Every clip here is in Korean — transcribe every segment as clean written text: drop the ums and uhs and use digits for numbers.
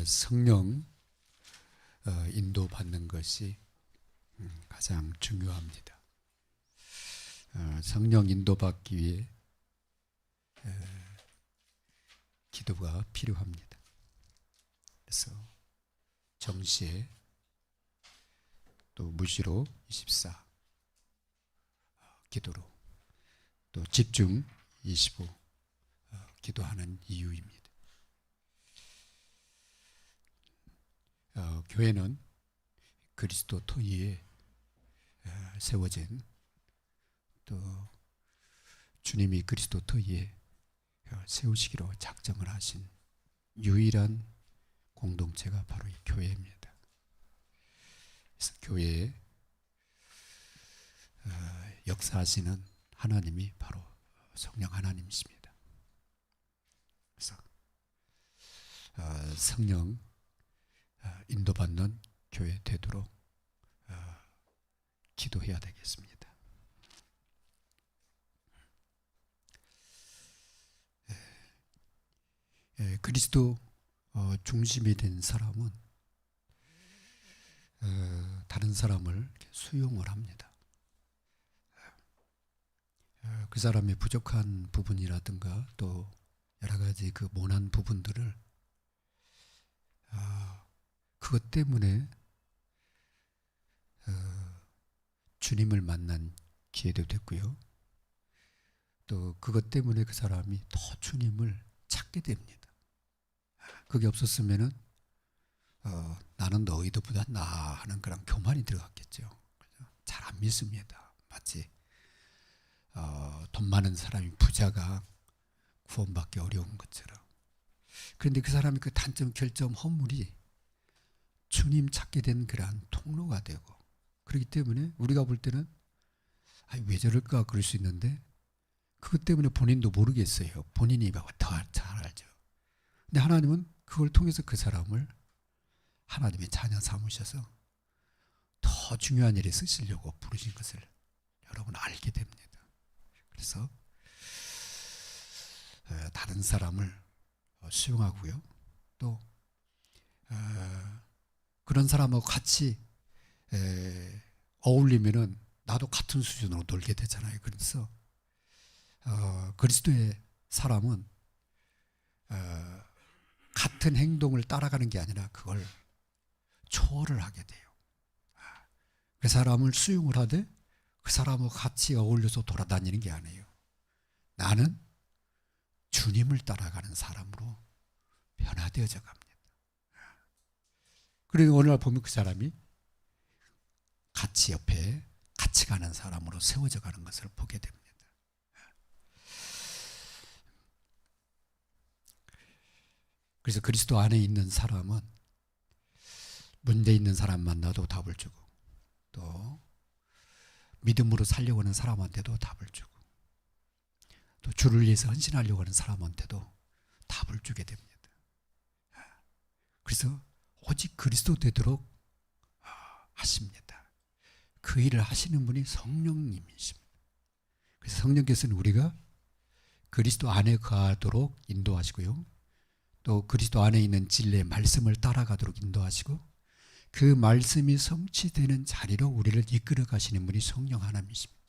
성령 인도받는 것이 가장 중요합니다. 성령 인도받기 위해 기도가 필요합니다. 그래서 정시에 또 무시로 24 기도로 또 집중 25 기도하는 이유입니다. 교회는 그리스도 토위에 세워진 또 주님이 그리스도 토위에 세우시기로 작정을 하신 유일한 공동체가 바로 이 교회입니다. 그래서 교회에 역사하시는 하나님이 바로 성령 하나님이십니다. 그래서 성령 인도받는 교회 되도록 기도해야 되겠습니다. 그리스도 중심이 된 사람은 다른 사람을 수용을 합니다. 그 사람의 부족한 부분이라든가 또 여러 가지 그 모난 부분들을 그것 때문에 주님을 만난 기회도 됐고요. 또 그것 때문에 그 사람이 더 주님을 찾게 됩니다. 그게 없었으면은 나는 너희들보다 나아 하는 그런 교만이 들어갔겠죠. 잘 안 믿습니다. 마치 돈 많은 사람이 부자가 구원받기 어려운 것처럼. 그런데 그 사람이 그 단점, 결점, 허물이 주님 찾게 된 그러한 통로가 되고, 그렇기 때문에 우리가 볼 때는 왜 저럴까 그럴 수 있는데 그것 때문에 본인도 모르겠어요. 본인이 더 잘 알죠. 근데 하나님은 그걸 통해서 그 사람을 하나님의 자녀 삼으셔서 더 중요한 일에 쓰시려고 부르신 것을 여러분 알게 됩니다. 그래서 다른 사람을 수용하고요. 또 그런 사람하고 같이 어울리면은 나도 같은 수준으로 놀게 되잖아요. 그래서 그리스도의 사람은 같은 행동을 따라가는 게 아니라 그걸 초월을 하게 돼요. 그 사람을 수용을 하되 그 사람하고 같이 어울려서 돌아다니는 게 아니에요. 나는 주님을 따라가는 사람으로 변화되어져 갑니다. 그리고 어느 날 보면 그 사람이 같이 옆에 같이 가는 사람으로 세워져 가는 것을 보게 됩니다. 그래서 그리스도 안에 있는 사람은 문제 있는 사람 만나도 답을 주고, 또 믿음으로 살려고 하는 사람한테도 답을 주고, 또 주를 위해서 헌신하려고 하는 사람한테도 답을 주게 됩니다. 그래서 오직 그리스도 되도록 하십니다. 그 일을 하시는 분이 성령님이십니다. 그래서 성령께서는 우리가 그리스도 안에 거하도록 인도하시고요. 또 그리스도 안에 있는 진리의 말씀을 따라가도록 인도하시고, 그 말씀이 성취되는 자리로 우리를 이끌어 가시는 분이 성령 하나님이십니다.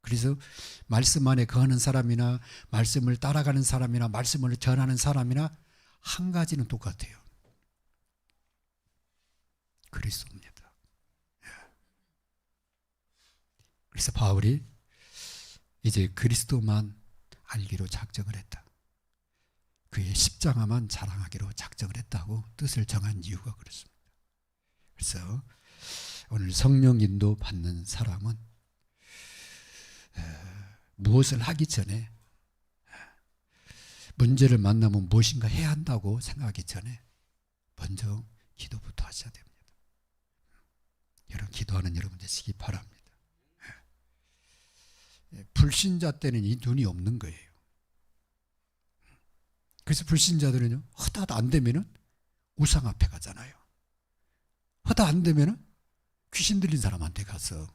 그래서 말씀 안에 거하는 사람이나 말씀을 따라가는 사람이나 말씀을 전하는 사람이나 한 가지는 똑같아요. 그리스도입니다. 그래서 바울이 이제 그리스도만 알기로 작정을 했다. 그의 십자가만 자랑하기로 작정을 했다고 뜻을 정한 이유가 그렇습니다. 그래서 오늘 성령 인도 받는 사람은 무엇을 하기 전에, 문제를 만나면 무엇인가 해야 한다고 생각하기 전에 먼저 기도부터 하셔야 됩니다. 여러분, 기도하는 여러분 되시기 바랍니다. 불신자 때는 이 눈이 없는 거예요. 그래서 불신자들은요, 허다도 안 되면은 우상 앞에 가잖아요. 허다 안 되면은 귀신 들린 사람한테 가서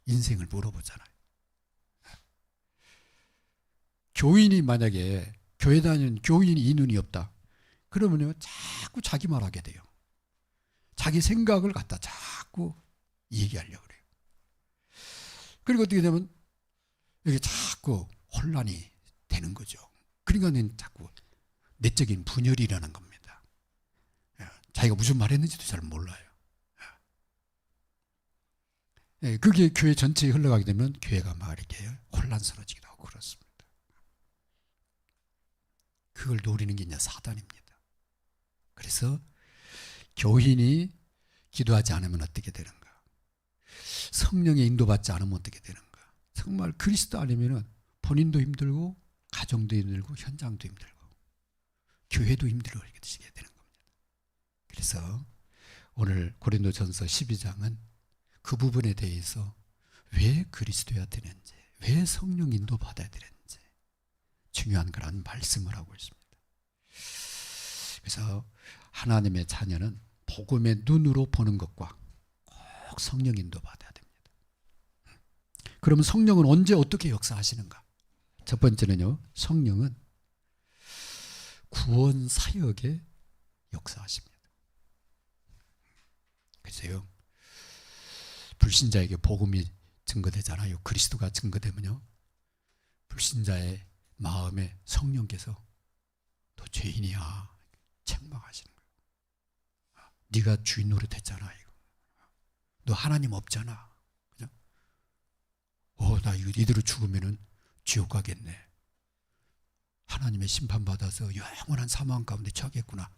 인생을 물어보잖아요. 교인이 만약에 교회 다니는 교인이 이 눈이 없다. 그러면요 자꾸 자기 말하게 돼요. 자기 생각을 갖다 자꾸 얘기하려고 그래요. 그리고 어떻게 되면 이게 자꾸 혼란이 되는 거죠. 그러니까 자꾸 내적인 분열이 일어나는 겁니다. 자기가 무슨 말 했는지도 잘 몰라요. 그게 교회 전체에 흘러가게 되면 교회가 막 이렇게 혼란스러워지기도 하고 그렇습니다. 그걸 노리는 게 이제 사단입니다. 그래서 교인이 기도하지 않으면 어떻게 되는가? 성령의 인도받지 않으면 어떻게 되는가? 정말 그리스도 아니면은 본인도 힘들고 가정도 힘들고 현장도 힘들고 교회도 힘들고 이렇게 되게 되는 겁니다. 그래서 오늘 고린도전서 12장은 그 부분에 대해서 왜 그리스도여야 되는지, 왜 성령 인도받아야 되는지 중요한 그런 말씀을 하고 있습니다. 그래서 하나님의 자녀는 복음의 눈으로 보는 것과 꼭 성령 인도받아야 됩니다. 그러면 성령은 언제 어떻게 역사하시는가? 첫 번째는요, 성령은 구원 사역에 역사하십니다. 그래서요, 불신자에게 복음이 증거되잖아요. 그리스도가 증거되면요, 불신자의 마음에 성령께서 너 죄인이야 책망하시는 거예요. 네가 주인 노릇했잖아. 이거. 너 하나님 없잖아. 그죠? 나 이대로 죽으면은 지옥 가겠네. 하나님의 심판받아서 영원한 사망 가운데 처하겠구나.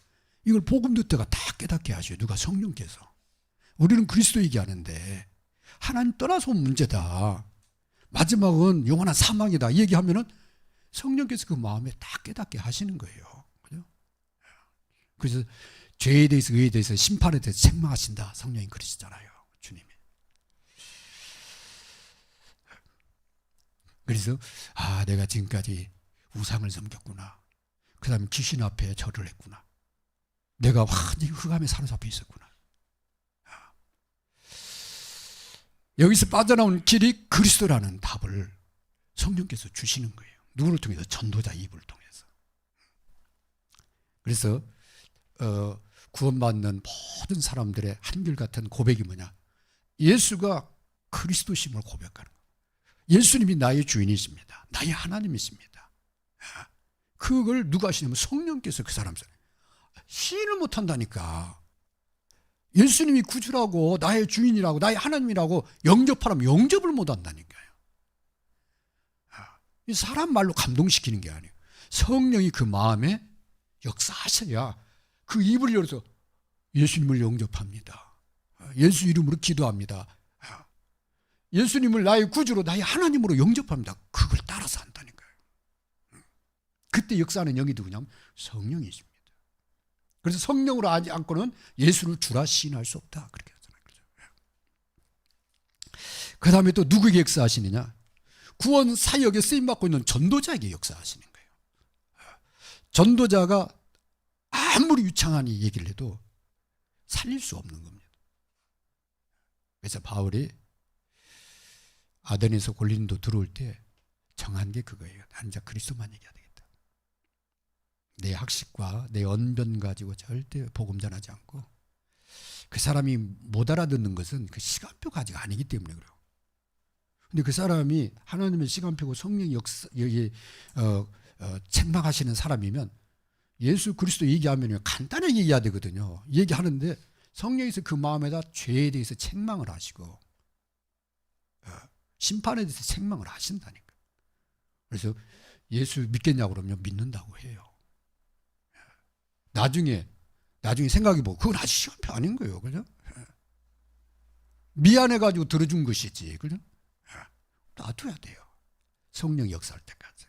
이걸 복음 듣다가 다 깨닫게 하셔요. 누가? 성령께서. 우리는 그리스도 얘기하는데 하나님 떠나서 온 문제다. 마지막은 영원한 사망이다. 이 얘기하면은 성령께서 그 마음에 다 깨닫게 하시는 거예요. 그죠? 그래서 죄에 대해서, 의에 대해서, 심판에 대해서 책망하신다. 성령이 그러시잖아요. 주님이. 그래서 내가 지금까지 우상을 섬겼구나. 그 다음에 귀신 앞에 절을 했구나. 내가 완전히 흑암에 사로잡혀 있었구나. 여기서 빠져나온 길이 그리스도라는 답을 성령께서 주시는 거예요. 누구를 통해서? 전도자 입을 통해서. 그래서 구원받는 모든 사람들의 한결같은 고백이 뭐냐? 예수가 그리스도심을 고백하는 거예요. 예수님이 나의 주인이십니다. 나의 하나님이십니다. 그걸 누가 하시냐면 성령께서 그 사람 시인을 못한다니까. 예수님이 구주라고, 나의 주인이라고, 나의 하나님이라고 영접하라면 영접을 못한다니까요. 이 사람 말로 감동시키는 게 아니에요. 성령이 그 마음에 역사하셔야 그 입을 열어서 예수님을 영접합니다. 예수 이름으로 기도합니다. 예수님을 나의 구주로, 나의 하나님으로 영접합니다. 그걸 따라서 한다니까요. 그때 역사하는 영이 누구냐면 성령이십니다. 그래서 성령으로 하지 않고는 예수를 주라 시인할 수 없다. 그렇게 하잖아요. 그 다음에 또 누구에게 역사하시느냐? 구원 사역에 쓰임받고 있는 전도자에게 역사하시는 거예요. 전도자가 아무리 유창한 얘기를 해도 살릴 수 없는 겁니다. 그래서 바울이 아덴에서 고린도 들어올 때 정한 게 그거예요. 난 이제 그리스도만 얘기해야 되겠다. 내 학식과 내 언변 가지고 절대 복음 전하지 않고, 그 사람이 못 알아듣는 것은 그 시간표가 아직 아니기 때문에 그래요. 근데 그 사람이 하나님의 시간표고 성령이 책망하시는 사람이면 예수 그리스도 얘기하면 간단하게 얘기해야 되거든요. 얘기하는데 성령께서 그 마음에다 죄에 대해서 책망을 하시고 심판에 대해서 책망을 하신다니까. 그래서 예수 믿겠냐고 그러면 믿는다고 해요. 나중에 생각해보고 그건 아직 시간표 아닌 거예요. 그죠? 미안해가지고 들어준 것이지. 그죠? 놔둬야 돼요. 성령 역사할 때까지.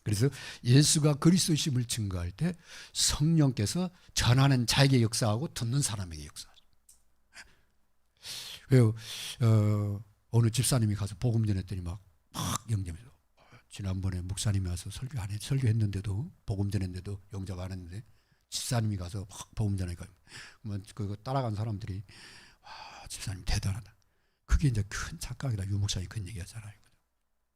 그래서 예수가 그리스도심을 증거할 때 성령께서 전하는 자에게 역사하고 듣는 사람에게 역사하죠. 왜요? 어느 집사님이 가서 복음 전했더니 막 영접해서, 지난번에 목사님이 와서 설교했는데도, 복음 전했는데도 영접 안 했는데 집사님이 가서 막 복음 전하니까 그거 따라간 사람들이 와, 집사님 대단하다. 그게 이제 큰 착각이다. 유 목사님이 그런 얘기하잖아요.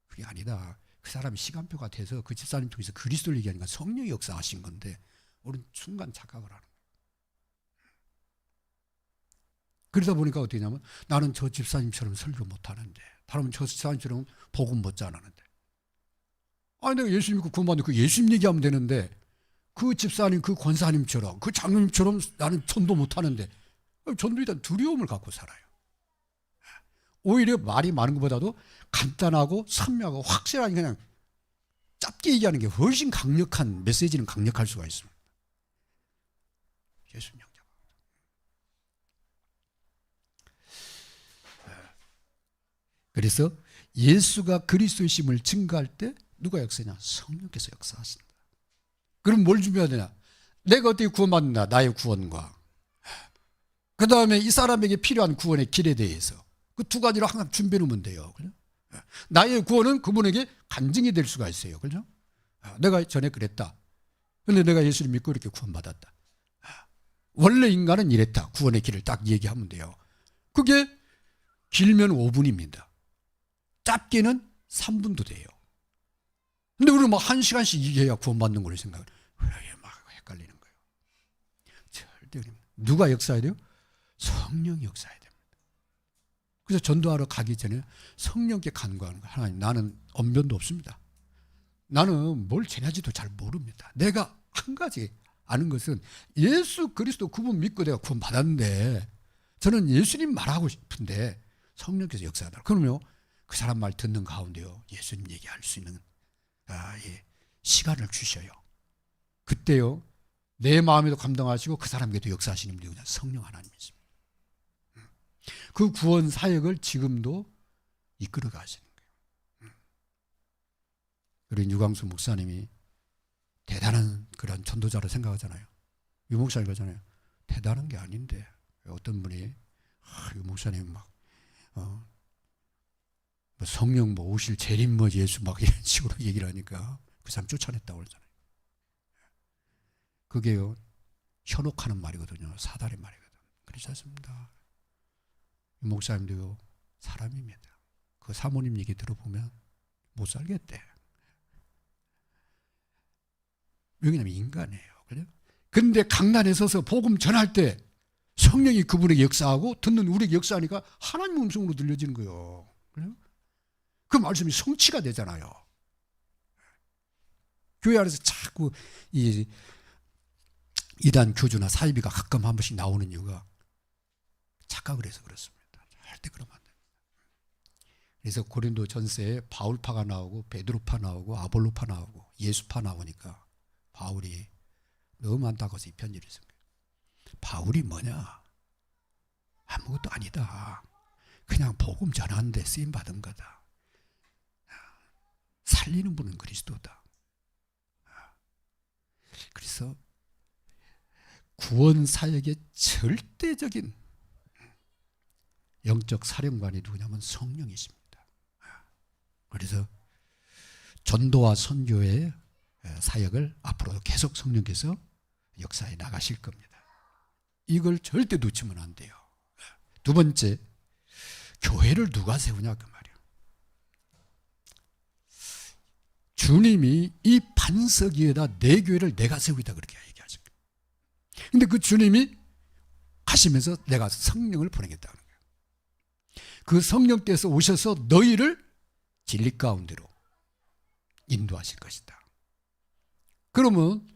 그게 아니다. 그 사람이 시간표가 돼서 그 집사님 통해서 그리스도를 얘기하니까 성령이 역사하신 건데 우리는 순간 착각을 하는 거예요. 그러다 보니까 어떻게 냐면 나는 저 집사님처럼 설교 못하는데, 다른 저 집사님처럼 복음 못 전하는데, 아니 내가 예수 믿고 구원받는 그 예수님 얘기하면 되는데 그 집사님, 그 권사님처럼, 그 장로님처럼 나는 전도 못하는데, 전도에 대한 두려움을 갖고 살아요. 오히려 말이 많은 것보다도 간단하고 선명하고 확실하게 그냥 짧게 얘기하는 게 훨씬 강력한, 메시지는 강력할 수가 있습니다. 예수님 영접. 그래서 예수가 그리스도이심을 증거할 때 누가 역사냐? 성령께서 역사하신다. 그럼 뭘 준비해야 되냐? 내가 어떻게 구원받는다? 나의 구원과 그 다음에 이 사람에게 필요한 구원의 길에 대해서 그 두 가지를 항상 준비해 놓으면 돼요. 그죠? 나의 구원은 그분에게 간증이 될 수가 있어요. 그죠? 내가 전에 그랬다. 그런데 내가 예수를 믿고 이렇게 구원받았다. 원래 인간은 이랬다. 구원의 길을 딱 얘기하면 돼요. 그게 길면 5분입니다. 짧게는 3분도 돼요. 근데 우리는 막 1시간씩 얘기해야 구원받는 걸로 생각을. 왜 막 헷갈리는 거예요. 절대 누가 역사해야 돼요? 성령이 역사해야 됩니다. 그래서 전도하러 가기 전에 성령께 간구하는 거예요. 하나님, 나는 언변도 없습니다. 나는 뭘 전하지도 잘 모릅니다. 내가 한 가지 아는 것은 예수 그리스도 그분 믿고 내가 구원 받았는데 저는 예수님 말하고 싶은데 성령께서 역사하다. 그러면 그 사람 말 듣는 가운데요, 예수님 얘기할 수 있는 시간을 주셔요. 그때요, 내 마음에도 감동하시고 그 사람에게도 역사하시는 분이 그냥 성령 하나님이십니다. 그 구원 사역을 지금도 이끌어 가시는 거예요. 우리 유광수 목사님이 대단한 그런 전도자로 생각하잖아요. 유 목사님 하잖아요. 대단한 게 아닌데 어떤 분이 유 목사님 막 뭐 성령 뭐 오실 재림 뭐 예수 막 이런 식으로 얘기를 하니까 그 사람 쫓아냈다고 그러잖아요. 그게요, 현혹하는 말이거든요. 사단의 말이거든요. 그렇지 않습니다. 유 목사님도요, 사람입니다. 그 사모님 얘기 들어보면 못 살겠대. 왜냐면 인간이에요. 그래요? 근데 강단에 서서 복음 전할 때 성령이 그분에게 역사하고 듣는 우리에게 역사하니까 하나님 음성으로 들려지는 거예요. 그래요? 그 말씀이 성취가 되잖아요. 교회 안에서 자꾸 이단 교주나 사이비가 가끔 한 번씩 나오는 이유가 착각을 해서 그렇습니다. 절대 그러면 안 됩니다. 그래서 고린도 전서에 바울파가 나오고 베드로파 나오고 아볼로파 나오고 예수파 나오니까 바울이 너무 많다고 해서 이 편지를 쓴 거예요. 바울이 뭐냐? 아무것도 아니다. 그냥 복음 전하는데 쓰임 받은 거다. 살리는 분은 그리스도다. 그래서 구원 사역의 절대적인 영적 사령관이 누구냐면 성령이십니다. 그래서 전도와 선교의 사역을 앞으로도 계속 성령께서 역사에 나가실 겁니다. 이걸 절대 놓치면 안 돼요. 두 번째, 교회를 누가 세우냐 그 말이에요. 주님이 이 반석 위에다 내 교회를 내가 세우겠다 그렇게 얘기하죠. 근데 그 주님이 가시면서 내가 성령을 보내겠다는 거예요. 그 성령께서 오셔서 너희를 진리 가운데로 인도하실 것이다. 그러면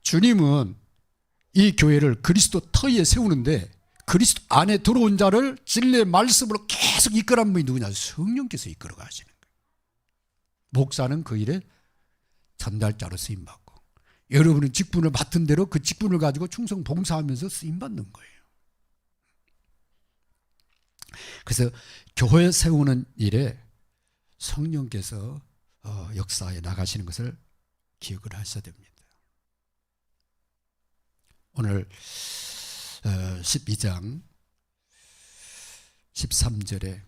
주님은 이 교회를 그리스도 터위에 세우는데 그리스도 안에 들어온 자를 진리의 말씀으로 계속 이끌어가는 분이 누구냐? 성령께서 이끌어 가시는 거예요. 목사는 그 일에 전달자로 쓰임받고 여러분은 직분을 맡은 대로 그 직분을 가지고 충성 봉사하면서 쓰임받는 거예요. 그래서 교회 세우는 일에 성령께서 역사에 나가시는 것을 기억을 하셔야 됩니다. 오늘 12장 13절에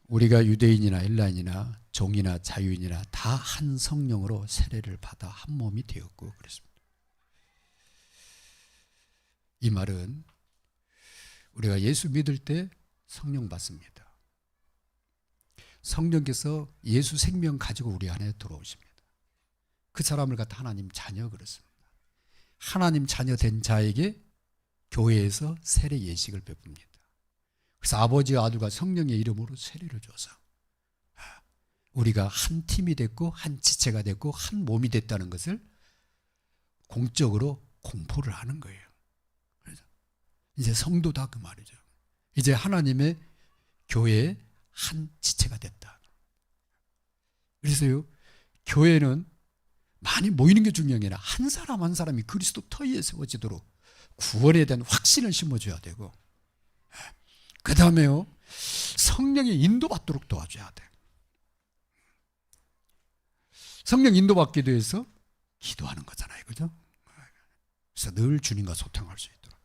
우리가 유대인이나 헬라인이나 종이나 자유인이나 다 한 성령으로 세례를 받아 한 몸이 되었고 그랬습니다. 이 말은 우리가 예수 믿을 때 성령 받습니다. 성령께서 예수 생명 가지고 우리 안에 들어오십니다. 그 사람을 갖다 하나님 자녀 그렇습니다. 하나님 자녀 된 자에게 교회에서 세례 예식을 베풉니다. 그래서 아버지와 아들과 성령의 이름으로 세례를 줘서 우리가 한 팀이 됐고 한 지체가 됐고 한 몸이 됐다는 것을 공적으로 공포를 하는 거예요. 그래서 이제 성도다 그 말이죠. 이제 하나님의 교회의 한 지체가 됐다. 그래서요, 교회는 많이 모이는 게 중요한 게 아니라 한 사람 한 사람이 그리스도 터 위에 세워지도록 구원에 대한 확신을 심어줘야 되고, 그 다음에요, 성령의 인도받도록 도와줘야 돼. 성령 인도받기 위해서 기도하는 거잖아요, 그죠? 그래서 늘 주님과 소통할 수 있도록.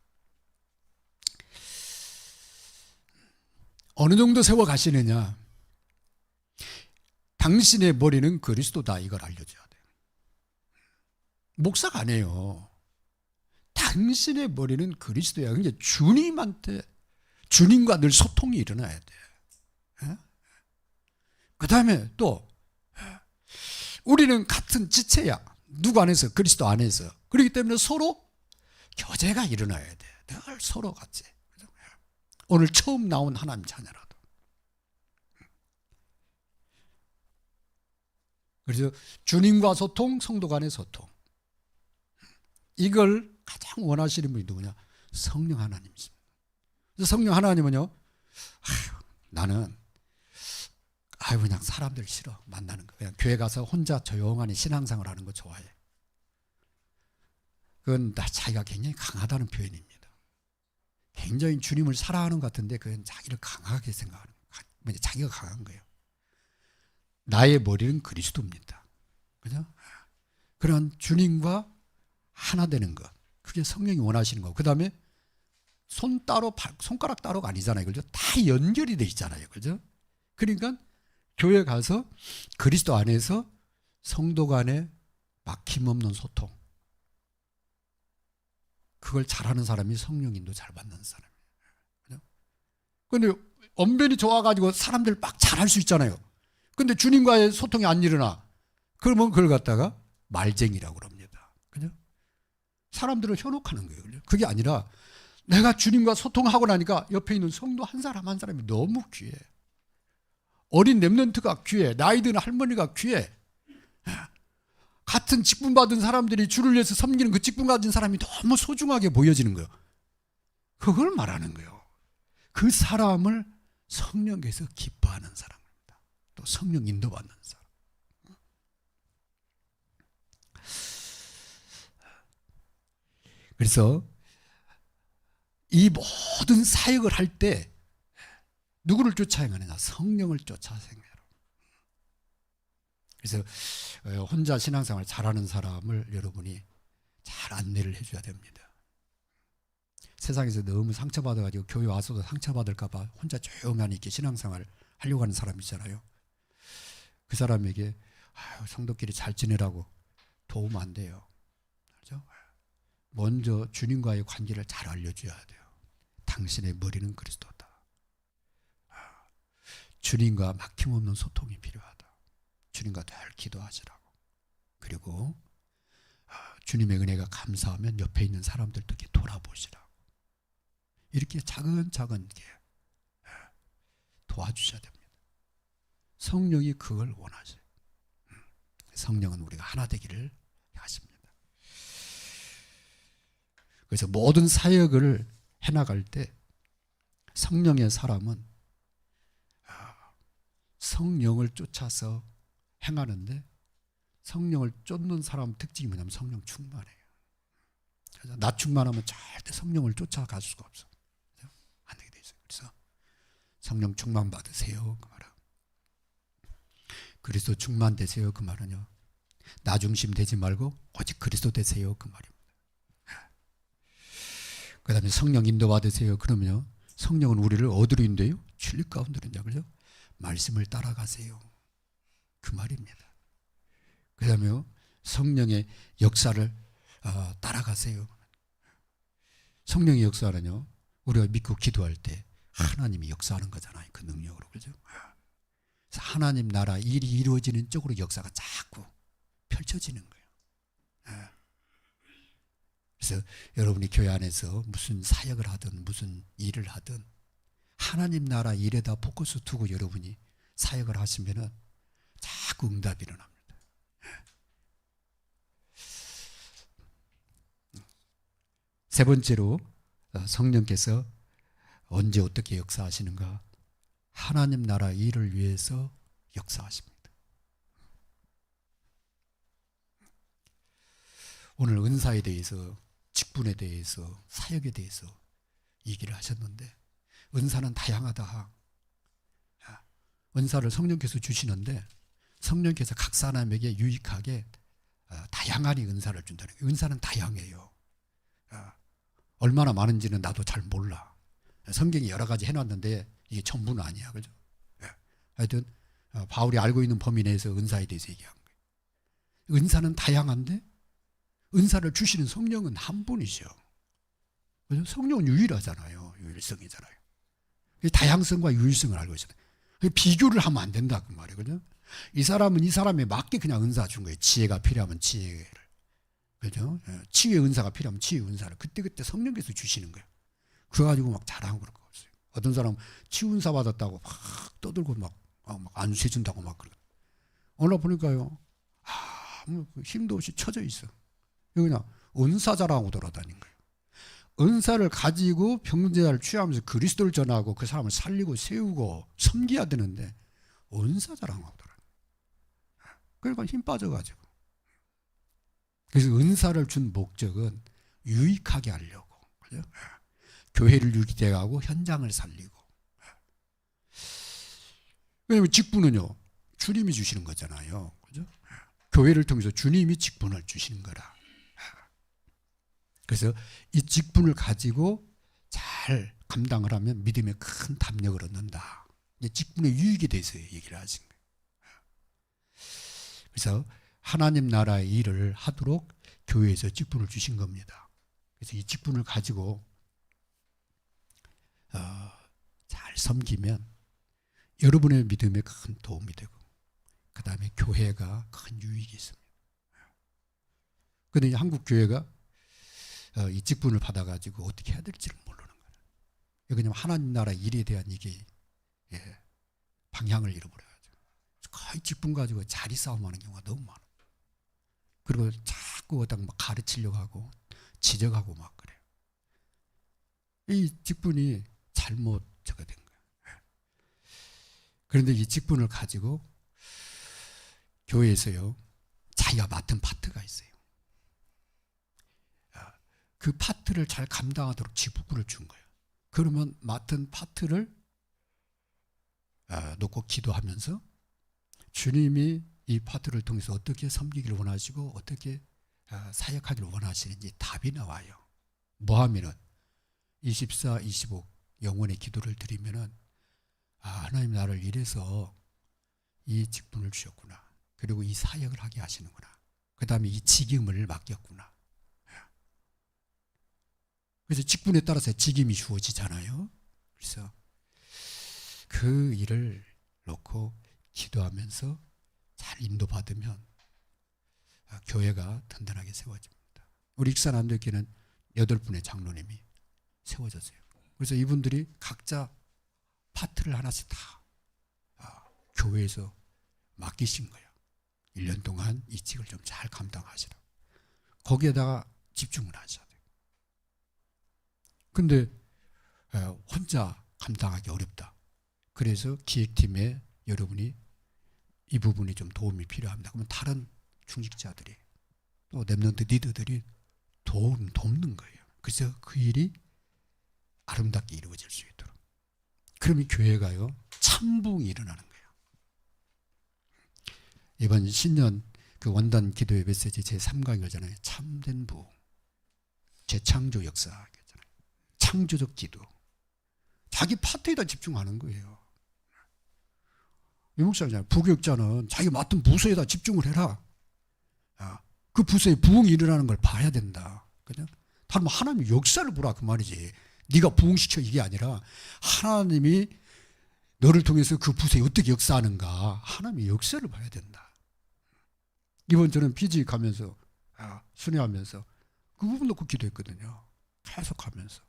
어느 정도 세워 가시느냐? 당신의 머리는 그리스도다, 이걸 알려줘야 돼요. 목사가 아니에요. 당신의 머리는 그리스도야. 그러니까 주님한테, 주님과 늘 소통이 일어나야 돼. 그 다음에 또 우리는 같은 지체야. 누구 안에서? 그리스도 안에서. 그렇기 때문에 서로 교제가 일어나야 돼. 늘 서로 같이. 오늘 처음 나온 하나님 자녀라도. 그래서 주님과 소통, 성도 간의 소통. 이걸 가장 원하시는 분이 누구냐? 성령 하나님이십니다. 그래서 성령 하나님은요, 나는 그냥 사람들 싫어, 만나는 거. 그냥 교회 가서 혼자 조용하니 신앙생활 하는 거 좋아해. 그건 자기가 굉장히 강하다는 표현입니다. 굉장히 주님을 사랑하는 것 같은데 그건 자기를 강하게 생각하는 거예요. 자기가 강한 거예요. 나의 머리는 그리스도입니다. 그죠? 그런 주님과 하나 되는 것, 그게 성령이 원하시는 거고, 그 다음에 손가락 따로가 아니잖아요, 그죠? 다 연결이 돼 있잖아요, 그죠? 그러니까 교회 가서 그리스도 안에서 성도 간에 막힘없는 소통, 그걸 잘하는 사람이 성령인도 잘 받는 사람이에요. 그런데 언변이 좋아가지고 사람들 막 잘할 수 있잖아요. 근데 주님과의 소통이 안 일어나. 그러면 그걸 갖다가 말쟁이라고 그럽니다. 그죠? 사람들을 현혹하는 거예요. 그죠? 그게 아니라 내가 주님과 소통하고 나니까 옆에 있는 성도 한 사람 한 사람이 너무 귀해. 어린 렘넌트가 귀해. 나이 든 할머니가 귀해. 같은 직분 받은 사람들이 주를 위해서 섬기는 그 직분 가진 사람이 너무 소중하게 보여지는 거예요. 그걸 말하는 거예요. 그 사람을 성령께서 기뻐하는 사람입니다. 또 성령 인도받는 사람. 그래서 이 모든 사역을 할 때 누구를 쫓아 행하느냐? 성령을 쫓아 행하라. 그래서 혼자 신앙생활 잘하는 사람을 여러분이 잘 안내를 해줘야 됩니다. 세상에서 너무 상처받아가지고 교회 와서도 상처받을까 봐 혼자 조용히 이렇게 신앙생활 하려고 하는 사람 있잖아요. 그 사람에게 성도끼리 잘 지내라고 도우면 안 돼요. 그렇죠? 먼저 주님과의 관계를 잘 알려줘야 돼요. 당신의 머리는 그리스도다. 주님과 막힘없는 소통이 필요하다. 주님과 늘 기도하시라고. 그리고 주님의 은혜가 감사하면 옆에 있는 사람들도 이렇게 돌아보시라고. 이렇게 차근차근 이렇게 도와주셔야 됩니다. 성령이 그걸 원하셔요. 성령은 우리가 하나 되기를 하십니다. 그래서 모든 사역을 해나갈 때 성령의 사람은 성령을 쫓아서 행하는데, 성령을 쫓는 사람 특징이 뭐냐면 성령 충만해요. 그래서 나 충만하면 절대 성령을 쫓아갈 수가 없어. 안 되게 돼 있어요. 그래서 성령 충만 받으세요, 그 말은. 그리스도 충만 되세요, 그 말은요. 나 중심 되지 말고 오직 그리스도 되세요, 그 말입니다. 그 다음에 성령 인도 받으세요. 그러면요, 성령은 우리를 어디로 인도해요? 진리 가운데로 인도해요. 그죠? 말씀을 따라가세요, 그 말입니다. 그 다음에 성령의 역사를 따라가세요. 성령의 역사는요, 우리가 믿고 기도할 때 하나님이 역사하는 거잖아요, 그 능력으로. 그죠? 그래서 하나님 나라 일이 이루어지는 쪽으로 역사가 자꾸 펼쳐지는 거예요. 그래서 여러분이 교회 안에서 무슨 사역을 하든 무슨 일을 하든 하나님 나라 일에다 포커스 두고 여러분이 사역을 하시면은 자꾸 응답이 일어납니다. 세 번째로 성령께서 언제 어떻게 역사하시는가? 하나님 나라 일을 위해서 역사하십니다. 오늘 은사에 대해서, 직분에 대해서, 사역에 대해서 얘기를 하셨는데 은사는 다양하다. 은사를 성령께서 주시는데 성령께서 각 사람에게 유익하게 다양한 은사를 준다는 거예요. 은사는 다양해요. 얼마나 많은지는 나도 잘 몰라. 성경이 여러 가지 해놨는데 이게 전부는 아니야. 그죠? 하여튼 바울이 알고 있는 범위 내에서 은사에 대해서 얘기한 거예요. 은사는 다양한데 은사를 주시는 성령은 한 분이죠. 그죠? 성령은 유일하잖아요. 유일성이잖아요. 다양성과 유일성을 알고 있어요. 비교를 하면 안 된다 그 말이에요. 그죠? 이 사람은 이 사람에 맞게 그냥 은사 준 거예요. 지혜가 필요하면 지혜를. 그죠? 치유의 은사가 필요하면 치유의 은사를 그때그때 성령께서 주시는 거예요. 그래가지고 막 잘하고 그럴 거 없어요. 어떤 사람 치유 은사 받았다고 막 떠들고 막 안수해준다고 막 그러고. 오늘 보니까요, 아무 힘도 없이 처져 있어. 그냥 은사 자랑하고 돌아다닌 거예요. 은사를 가지고 병자를 취하면서 그리스도를 전하고 그 사람을 살리고 세우고 섬겨야 되는데 은사 자랑하고 돌아다녀요. 그러니까 힘 빠져가지고. 그래서 은사를 준 목적은 유익하게 하려고. 그죠? 교회를 유익되게 현장을 살리고. 왜냐하면 직분은요, 주님이 주시는 거잖아요. 그죠? 교회를 통해서 주님이 직분을 주시는 거라. 그래서 이 직분을 가지고 잘 감당을 하면 믿음의 큰 담력을 얻는다. 직분의 유익에 대해서 얘기를 하신 거예요. 그래서 하나님 나라의 일을 하도록 교회에서 직분을 주신 겁니다. 그래서 이 직분을 가지고 잘 섬기면 여러분의 믿음에 큰 도움이 되고 그 다음에 교회가 큰 유익이 있습니다. 그런데 한국 교회가 이 직분을 받아가지고 어떻게 해야 될지를 모르는 거예요. 왜냐하면 하나님 나라 일에 대한 이게 방향을 잃어버려가지고 거의 직분 가지고 자리 싸움하는 경우가 너무 많아요. 그리고 자꾸 막 가르치려고 하고 지적하고 막 그래요. 이 직분이 잘못 저거 된 거예요. 그런데 이 직분을 가지고 교회에서요, 자기가 맡은 파트가 있어요. 그 파트를 잘 감당하도록 직분을 준 거예요. 그러면 맡은 파트를 놓고 기도하면서 주님이 이 파트를 통해서 어떻게 섬기기를 원하시고 어떻게 사역하기를 원하시는지 답이 나와요. 뭐 하면은 24, 25 영혼의 기도를 드리면은 하나님 나를 이래서 이 직분을 주셨구나. 그리고 이 사역을 하게 하시는구나. 그 다음에 이 직임을 맡겼구나. 그래서 직분에 따라서 직임이 주어지잖아요. 그래서 그 일을 놓고 기도하면서 잘 인도받으면 교회가 든든하게 세워집니다. 우리 익산 안도교회는 8분의 장로님이 세워졌어요. 그래서 이분들이 각자 파트를 하나씩 다 교회에서 맡기신 거예요. 1년 동안 이 직을 좀 잘 감당하시라. 거기에다가 집중을 하셔야 돼요. 근데 혼자 감당하기 어렵다. 그래서 기획팀에 여러분이 이 부분이 좀 도움이 필요합니다. 그러면 다른 중직자들이 또 랩런트 리더들이 돕는 거예요. 그래서 그 일이 아름답게 이루어질 수 있도록. 그러면 교회가요, 참부흥이 일어나는 거예요. 이번 신년 그 원단 기도의 메시지 제3강이잖아요. 참된 부흥, 재창조 역사, 창조적 기도. 자기 파트에다 집중하는 거예요. 이 목사잖아요. 부교육자는 자기 맡은 부서에다 집중을 해라. 그 부서에 부흥이 일어나는 걸 봐야 된다. 그죠? 다른 하나님의 역사를 보라 그 말이지. 네가 부흥시켜 이게 아니라 하나님이 너를 통해서 그 부서에 어떻게 역사하는가. 하나님의 역사를 봐야 된다. 이번 저는 피지 가면서 순회하면서 그 부분 놓고 기도했거든요. 계속 하면서.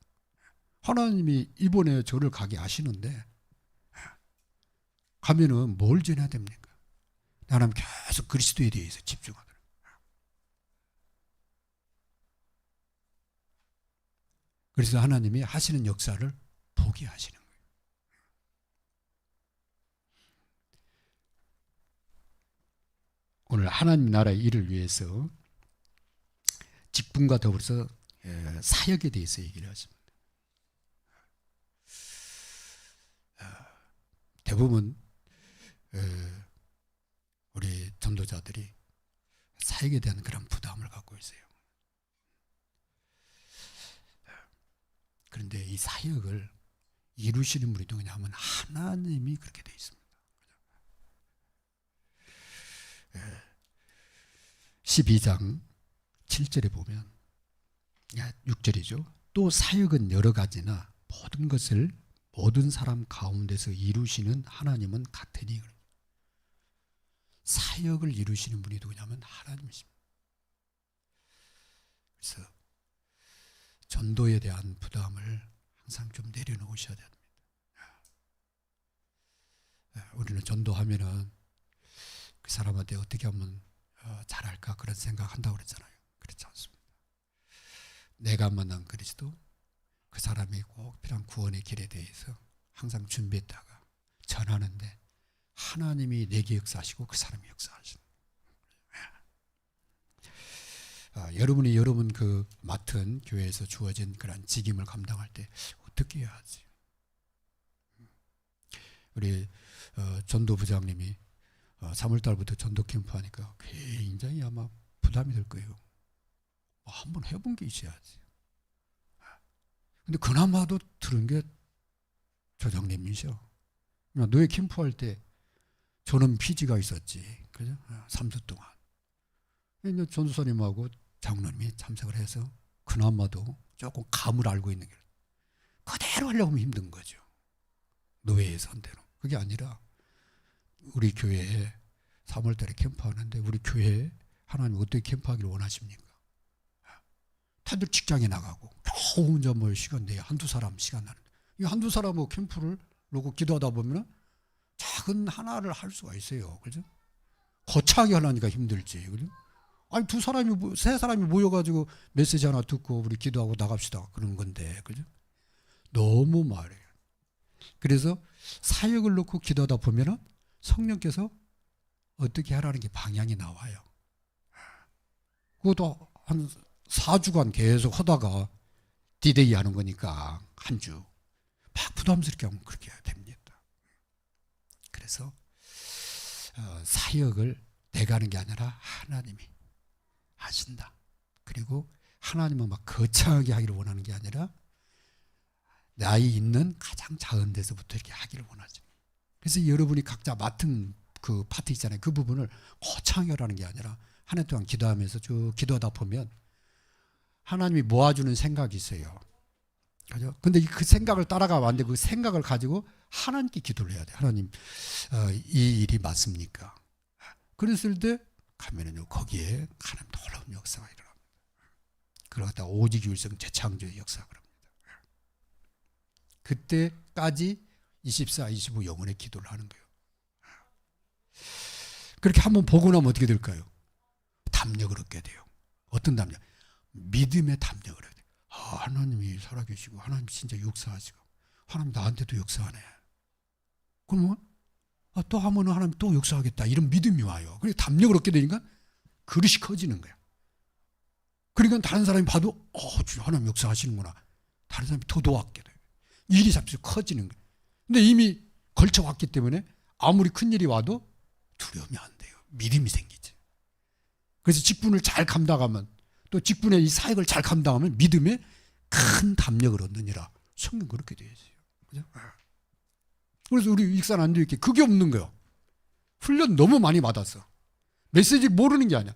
하나님이 이번에 저를 가게 하시는데 가면은 뭘 전해야 됩니까? 하나님 계속 그리스도에 대해서 집중하더라고요. 그래서 하나님이 하시는 역사를 보게 하시는 거예요. 오늘 하나님 나라의 일을 위해서 직분과 더불어서 사역에 대해서 얘기를 하십니다. 대부분 우리 전도자들이 사역에 대한 그런 부담을 갖고 있어요. 그런데 이 사역을 이루시는 분이 누구냐면 하나님이 그렇게 되어 있습니다. 12장 7절에 보면 6절이죠. 또 사역은 여러 가지나 모든 것을 모든 사람 가운데서 이루시는 하나님은 같으니. 사역을 이루시는 분이 누구냐면 하나님이십니다. 그래서 전도에 대한 부담을 항상 좀 내려놓으셔야 됩니다. 우리는 전도하면은 그 사람한테 어떻게 하면 잘할까 그런 생각한다고 그랬잖아요. 그렇지 않습니다. 내가 만난 그리스도, 그 사람이 꼭 필요한 구원의 길에 대해서 항상 준비했다가 전하는데 하나님이 내게 역사하시고 그 사람이 역사하시는. 여러분이 여러분 그 맡은 교회에서 주어진 그런 직임을 감당할 때 어떻게 해야 하지? 우리 전도부장님이 3월달부터 전도 캠프 하니까 굉장히 아마 부담이 될 거예요. 한번 해본 게 있어야지. 근데 그나마도 들은 게 조장님이셔. 노예 캠프 할 때 저는 PG가 있었지. 그죠? 3주 동안. 이제 전도사님하고 장로님이 참석을 해서 그나마도 조금 감을 알고 있는 게 그대로 하려고 하면 힘든 거죠. 노예의 선대로. 그게 아니라 우리 교회에 3월달에 캠프하는데 우리 교회에 하나님 어떻게 캠프하기를 원하십니까? 다들 직장에 나가고 겨우 혼자 뭐 시간 내야 한두 사람 시간 나는데 이 한두 사람하고 캠프를 놓고 기도하다 보면 작은 하나를 할 수가 있어요. 그죠? 거창하게 하려니까 힘들지. 그죠? 아니 세 사람이 모여가지고 메시지 하나 듣고 우리 기도하고 나갑시다. 그런 건데. 그죠? 너무 말해요. 그래서 사역을 놓고 기도하다 보면은 성령께서 어떻게 하라는 게 방향이 나와요. 그것도 한 4주간 계속 하다가 디데이 하는 거니까 한 주. 막 부담스럽게 하면 그렇게 해야 됩니다. 그래서 사역을 내가 하는 게 아니라 하나님이 하신다. 그리고 하나님은 막 거창하게 하기를 원하는 게 아니라 나이 있는 가장 작은 데서부터 이렇게 하기를 원하죠. 그래서 여러분이 각자 맡은 그 파트 있잖아요. 그 부분을 거창하게 하라는 게 아니라 한 해 동안 기도하면서 쭉 기도하다 보면 하나님이 모아주는 생각이 있어요. 그죠? 근데 그 생각을 따라가면 안 돼. 그 생각을 가지고 하나님께 기도를 해야 돼. 하나님, 이 일이 맞습니까? 그랬을 때 가면은요, 거기에 하나님 놀라운 역사가 일어납니다. 그러다가 오직율성 재창조의 역사가 일어납니다. 그때까지 24, 25 영혼의 기도를 하는 거예요. 그렇게 한번 보고 나면 어떻게 될까요? 담력을 얻게 돼요. 어떤 담력? 믿음의 담력을 얻게 돼요. 하나님이 살아계시고 하나님 진짜 역사하시고 하나님 나한테도 역사하네. 그러면 또 하면 하나님 또 역사하겠다. 이런 믿음이 와요. 그래서 담력을 얻게 되니까 그릇이 커지는 거야. 그러니까 다른 사람이 봐도 하나님 역사하시는구나. 다른 사람이 더 도왔게 돼요. 일이 잡혀서 커지는 거예요. 근데 이미 걸쳐왔기 때문에 아무리 큰 일이 와도 두려움이 안 돼요. 믿음이 생기지. 그래서 직분을 잘 감당하면 또 직분의 이 사역을 잘 감당하면 믿음에 큰 담력을 얻느니라. 성경 그렇게 되어 있어요. 그죠? 그래서 우리 익산 안 되게 그게 없는 거예요. 훈련 너무 많이 받았어. 메시지 모르는 게 아니야.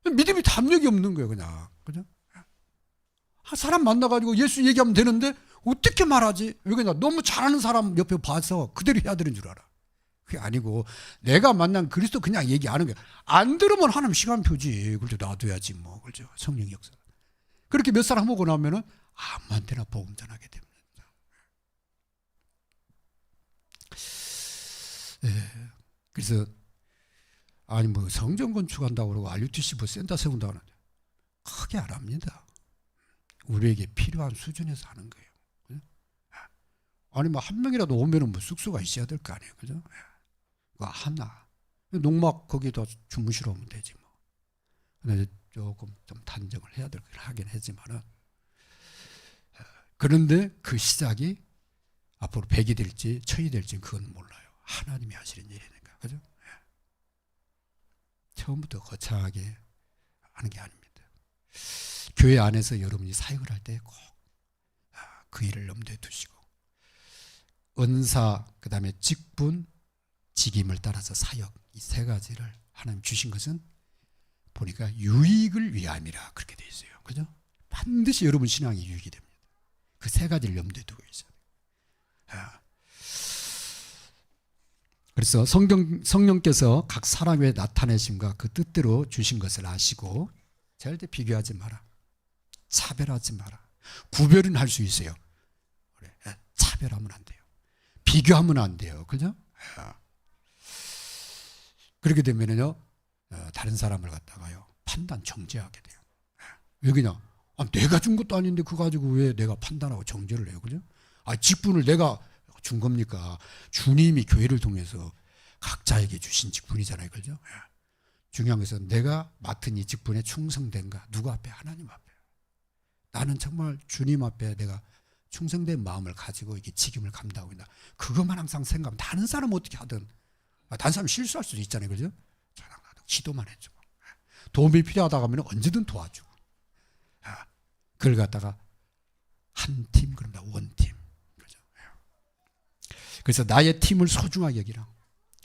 믿음이 담력이 없는 거예요, 그냥. 그죠? 사람 만나가지고 예수 얘기하면 되는데 어떻게 말하지? 왜 그러냐? 너무 잘하는 사람 옆에 봐서 그대로 해야 되는 줄 알아. 그게 아니고 내가 만난 그리스도 그냥 얘기하는 거야. 안 들으면 하나님 시간표지. 그렇죠? 놔둬야지 뭐. 그렇죠? 성령 역사. 그렇게 몇 사람 오고 나면은 아무한테나 복음 전하게 됩니다. 예. 그래서 아니 뭐 성전 건축한다고 그러고 RUTC 뭐 센터 세운다고 하는데 크게 안 합니다. 우리에게 필요한 수준에서 하는 거예요. 그죠? 아니 뭐 한 명이라도 오면은 뭐 숙소가 있어야 될 거 아니에요. 그죠? 그 하나. 농막 거기다 주무시러 오면 되지 뭐. 근데 조금 좀 단정을 해야 될 걸 하긴 하지만은 그런데 그 시작이 앞으로 100이 될지 1000이 될지 그건 몰라요. 하나님이 하시는 일이니까. 그죠? 처음부터 거창하게 하는 게 아닙니다. 교회 안에서 여러분이 사역을 할 때 꼭 그 일을 염두에 두시고 은사, 그 다음에 직분, 직임을 따라서 사역 이 세 가지를 하나님 주신 것은 보니까 유익을 위함이라 그렇게 되어 있어요. 그죠? 반드시 여러분 신앙이 유익이 됩니다. 그 세 가지를 염두에 두고 있어요. 그래서 성령께서 각 사람의 나타내심과 그 뜻대로 주신 것을 아시고 절대 비교하지 마라. 차별하지 마라. 구별은 할 수 있어요. 그래. 차별하면 안 돼요. 비교하면 안 돼요. 그죠? 그렇게 되면요, 다른 사람을 갖다가요, 판단 정죄하게 돼요. 왜 그냥, 내가 준 것도 아닌데 그거 가지고 왜 내가 판단하고 정죄를 해요. 그죠? 직분을 내가 준 겁니까? 주님이 교회를 통해서 각자에게 주신 직분이잖아요. 그죠? 중요한 것은 내가 맡은 이 직분에 충성된가? 누구 앞에? 하나님 앞에. 나는 정말 주님 앞에 내가 충성된 마음을 가지고 이게 직임을 감당하고 있다. 그것만 항상 생각하면 다른 사람 어떻게 하든 다른 사람 실수할 수도 있잖아요. 그죠? 기도만 해주고 도움이 필요하다고 하면 언제든 도와주고 그걸 갖다가 한 팀, 그런다. 원팀. 그죠? 그래서 나의 팀을 소중하게 여기라.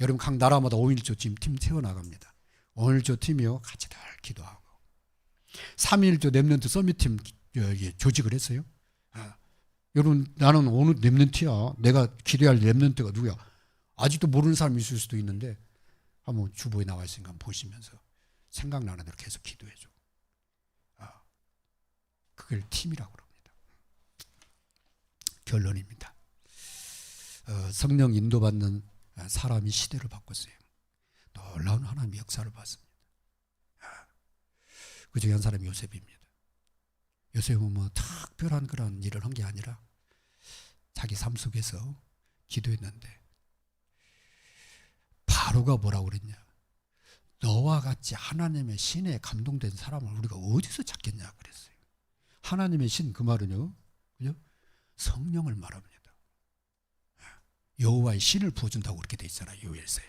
여러분 각 나라마다 5.1조 팀 세워나갑니다. 5.1조 팀이요 같이 늘 기도하고 3.1조 랩런트 서밋팀 조직을 했어요. 여러분 나는 어느 랩런트야. 내가 기도할 랩런트가 누구야. 아직도 모르는 사람이 있을 수도 있는데 한번 주보에 나와 있으니까 보시면서 생각나는 대로 계속 기도해줘. 그걸 팀이라고 합니다. 결론입니다. 성령 인도받는 사람이 시대를 바꿨어요. 놀라운 하나님의 역사를 봤습니다. 그 중에 한 사람이 요셉입니다. 요셉은 뭐 특별한 그런 일을 한 게 아니라 자기 삶 속에서 기도했는데 바로가 뭐라고 그랬냐. 너와 같이 하나님의 신에 감동된 사람을 우리가 어디서 찾겠냐 그랬어요. 하나님의 신 그 말은요, 그죠? 성령을 말합니다. 여호와의 신을 부어준다고 그렇게 돼 있잖아요. 요엘서에.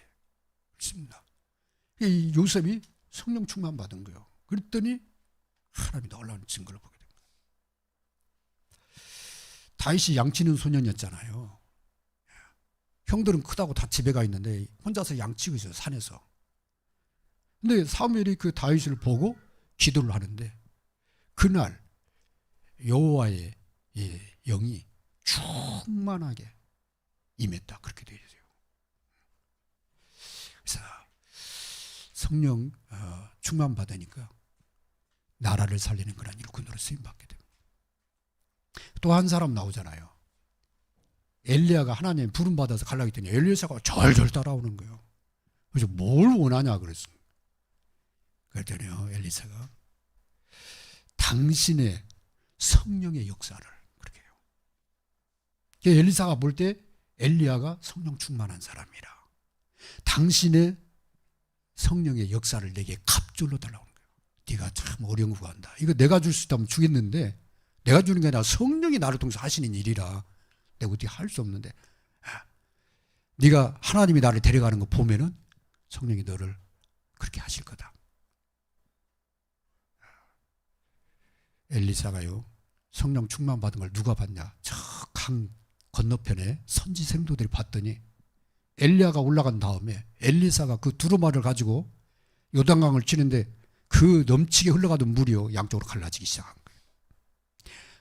그렇습니다. 이 요셉이 성령 충만 받은 거예요. 그랬더니 하나님이 놀라운 증거를 보게 된 거예요. 다윗이 양치는 소년이었잖아요. 형들은 크다고 다 집에 가 있는데 혼자서 양치고 있어요. 산에서. 근데 사무엘이 그 다윗을 보고 기도를 하는데 그날 여호와의 영이 충만하게 임했다. 그렇게 되어 있어요. 그래서 성령 충만 받으니까 나라를 살리는 그런 일꾼으로 쓰임받게 됩니다. 또 한 사람 나오잖아요. 엘리야가 하나님 부름 받아서 가려고 했더니 엘리야가 절절 따라오는 거예요. 그래서 뭘 원하냐 그랬어요. 그랬더니요, 엘리사가 당신의 성령의 역사를 그렇게 해요. 엘리사가 볼 때 엘리야가 성령 충만한 사람이라 당신의 성령의 역사를 내게 갑절로 달라오는 거예요. 네가 참 어려운 거 구한다. 이거 내가 줄 수 있다면 주겠는데 내가 주는 게 아니라 성령이 나를 통해서 하시는 일이라 내가 어떻게 할 수 없는데 네가 하나님이 나를 데려가는 거 보면은 성령이 너를 그렇게 하실 거다. 엘리사가요 성령 충만 받은 걸 누가 봤냐. 저 강 건너편에 선지 생도들이 봤더니 엘리야가 올라간 다음에 엘리사가 그 두루마리를 가지고 요단강을 치는데 그 넘치게 흘러가던 물이요 양쪽으로 갈라지기 시작한 거예요.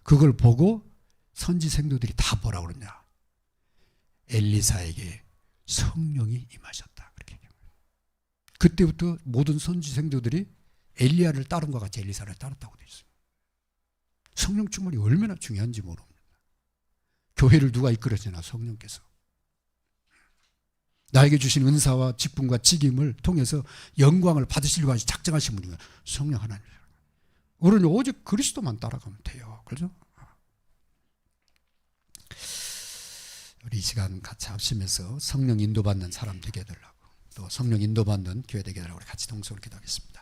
그걸 보고 선지 생도들이 다 뭐라고 그러냐. 엘리사에게 성령이 임하셨다. 그렇게 얘기합니다. 그때부터 모든 선지 생도들이 엘리야를 따른 것 같이 엘리사를 따랐다고 되어 있어요. 성령 충만이 얼마나 중요한지 모릅니다. 교회를 누가 이끌어주나? 성령께서. 나에게 주신 은사와 직분과 직임을 통해서 영광을 받으시려고 하시 작정하신 분이에요. 성령 하나님. 우리는 오직 그리스도만 따라가면 돼요. 그렇죠? 우리 이 시간 같이 합심해서 성령 인도받는 사람 되게 해달라고, 또 성령 인도받는 교회 되게 해달라고 우리 같이 동성으로 기도하겠습니다.